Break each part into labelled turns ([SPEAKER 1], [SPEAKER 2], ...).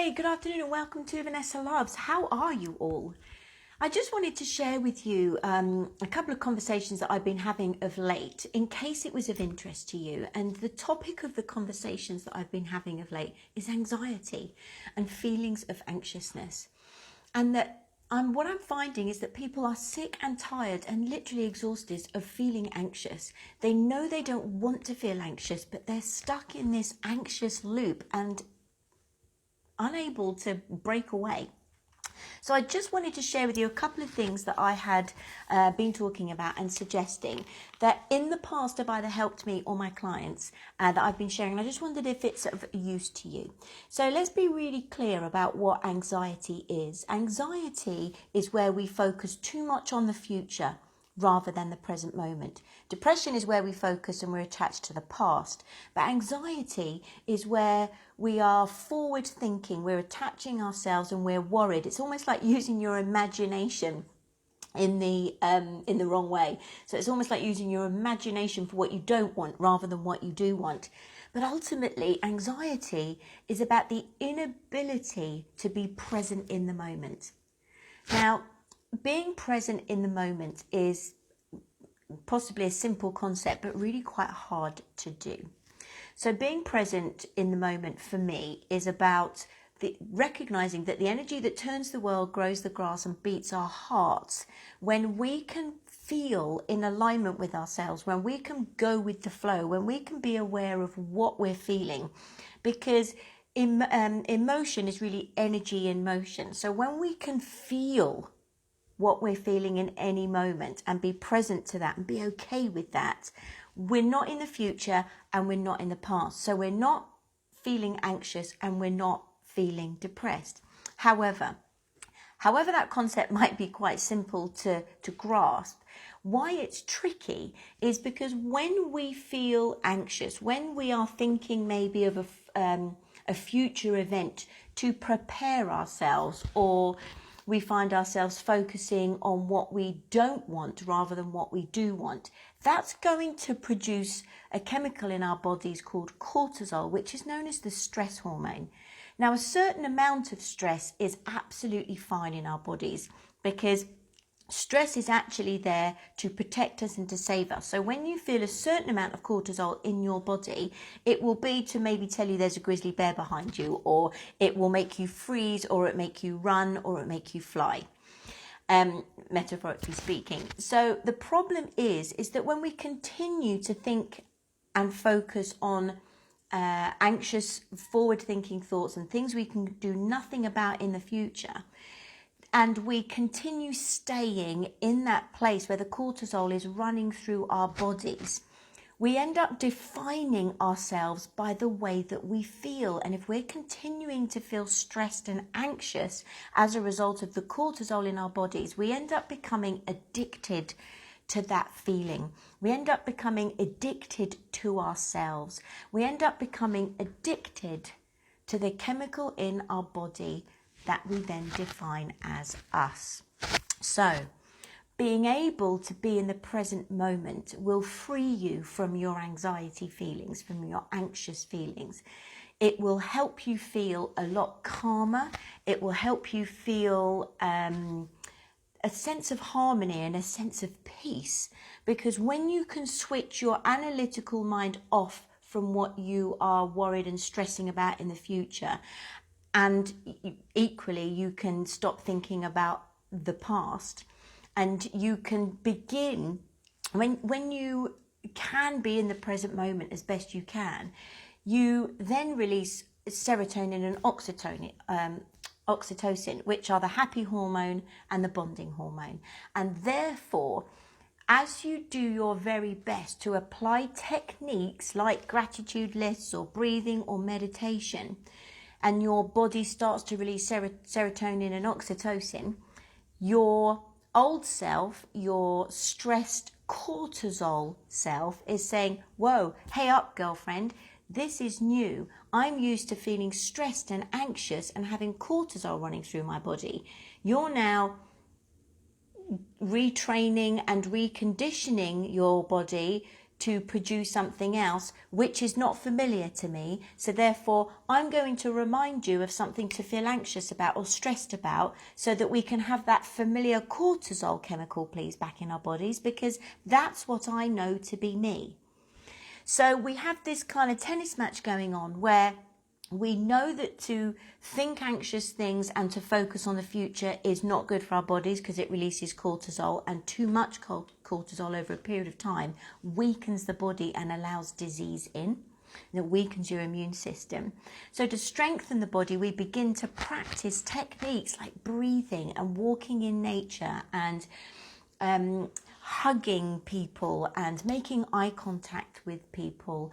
[SPEAKER 1] Hey, good afternoon and welcome to Vanessa Loves. How are you all? I just wanted to share with you a couple of conversations that I've been having of late in case it was of interest to you. And the topic of the conversations that I've been having of late is anxiety and feelings of anxiousness. And that what I'm finding is that people are sick and tired and literally exhausted of feeling anxious. They know they don't want to feel anxious, but they're stuck in this anxious loop and unable to break away. So I just wanted to share with you a couple of things that I had been talking about and suggesting that in the past have either helped me or my clients that I've been sharing. I just wondered if it's of use to you. So let's be really clear about what anxiety is. Anxiety is where we focus too much on the future rather than the present moment. Depression is where we focus and we're attached to the past. But anxiety is where we are forward thinking, we're attaching ourselves and we're worried. It's almost like using your imagination in the wrong way. So it's almost like using your imagination for what you don't want rather than what you do want. But ultimately, anxiety is about the inability to be present in the moment. Now, being present in the moment is possibly a simple concept, but really quite hard to do. So being present in the moment for me is about recognizing that the energy that turns the world, grows the grass and beats our hearts, when we can feel in alignment with ourselves, when we can go with the flow, when we can be aware of what we're feeling, because emotion is really energy in motion. So when we can feel what we're feeling in any moment and be present to that and be okay with that, we're not in the future and we're not in the past. So we're not feeling anxious and we're not feeling depressed. However, that concept might be quite simple to grasp. Why it's tricky is because when we feel anxious, when we are thinking maybe of a future event to prepare ourselves, or we find ourselves focusing on what we don't want rather than what we do want, that's going to produce a chemical in our bodies called cortisol, which is known as the stress hormone. Now, a certain amount of stress is absolutely fine in our bodies because stress is actually there to protect us and to save us. So when you feel a certain amount of cortisol in your body, it will be to maybe tell you there's a grizzly bear behind you, or it will make you freeze, or it make you run, or it make you fly, metaphorically speaking. So the problem is that when we continue to think and focus on anxious, forward-thinking thoughts and things we can do nothing about in the future, and we continue staying in that place where the cortisol is running through our bodies, we end up defining ourselves by the way that we feel. And if we're continuing to feel stressed and anxious as a result of the cortisol in our bodies, we end up becoming addicted to that feeling. We end up becoming addicted to ourselves. We end up becoming addicted to the chemical in our body that we then define as us. So, being able to be in the present moment will free you from your anxiety feelings, from your anxious feelings. It will help you feel a lot calmer. It will help you feel a sense of harmony and a sense of peace, because when you can switch your analytical mind off from what you are worried and stressing about in the future, and equally you can stop thinking about the past, and you can begin, when you can be in the present moment as best you can, you then release serotonin and oxytocin, which are the happy hormone and the bonding hormone. And therefore, as you do your very best to apply techniques like gratitude lists or breathing or meditation, and your body starts to release serotonin and oxytocin, your old self, your stressed cortisol self, is saying, whoa, hey up, girlfriend, this is new. I'm used to feeling stressed and anxious and having cortisol running through my body. You're now retraining and reconditioning your body to produce something else which is not familiar to me. So therefore, I'm going to remind you of something to feel anxious about or stressed about, so that we can have that familiar cortisol chemical, please, back in our bodies, because that's what I know to be me. So we have this kind of tennis match going on where we know that to think anxious things and to focus on the future is not good for our bodies, because it releases cortisol, and too much cortisol over a period of time weakens the body and allows disease in. And it weakens your immune system. So to strengthen the body, we begin to practice techniques like breathing and walking in nature and hugging people and making eye contact with people,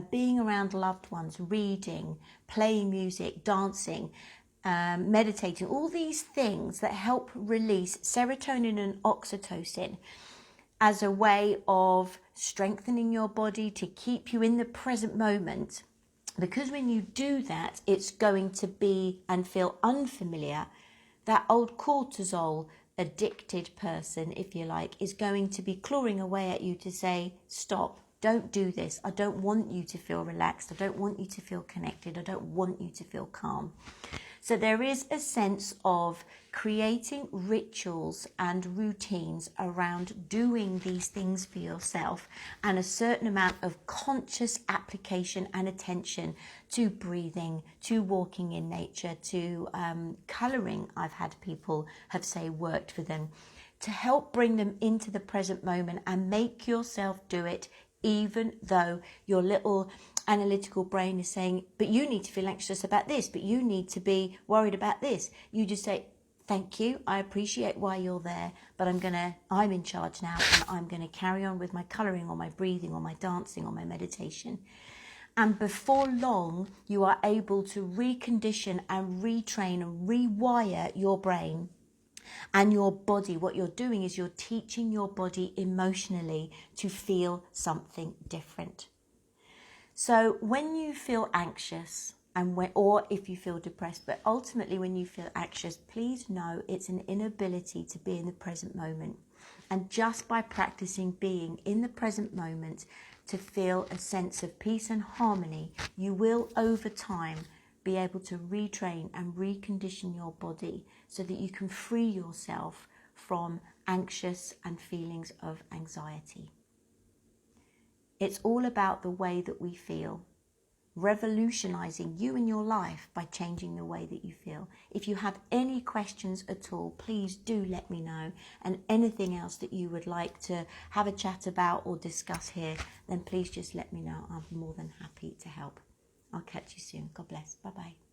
[SPEAKER 1] being around loved ones, reading, playing music, dancing, meditating, all these things that help release serotonin and oxytocin as a way of strengthening your body to keep you in the present moment. Because when you do that, it's going to be and feel unfamiliar. That old cortisol addicted person, if you like, is going to be clawing away at you to say, stop, don't do this. I don't want you to feel relaxed. I don't want you to feel connected. I don't want you to feel calm. So there is a sense of creating rituals and routines around doing these things for yourself, and a certain amount of conscious application and attention to breathing, to walking in nature, to colouring. I've had people have say worked for them to help bring them into the present moment and make yourself do it, even though your little analytical brain is saying, but you need to feel anxious about this, but you need to be worried about this. You just say, thank you, I appreciate why you're there, but I'm in charge now, and I'm going to carry on with my colouring or my breathing or my dancing or my meditation. And before long, you are able to recondition and retrain and rewire your brain and your body. What you're doing is you're teaching your body emotionally to feel something different. So when you feel anxious, or if you feel depressed, but ultimately when you feel anxious, please know it's an inability to be in the present moment. And just by practicing being in the present moment to feel a sense of peace and harmony, you will over time be able to retrain and recondition your body so that you can free yourself from anxious and feelings of anxiety. It's all about the way that we feel, revolutionizing you and your life by changing the way that you feel. If you have any questions at all, please do let me know. And anything else that you would like to have a chat about or discuss here, then please just let me know. I'm more than happy to help. I'll catch you soon. God bless. Bye-bye.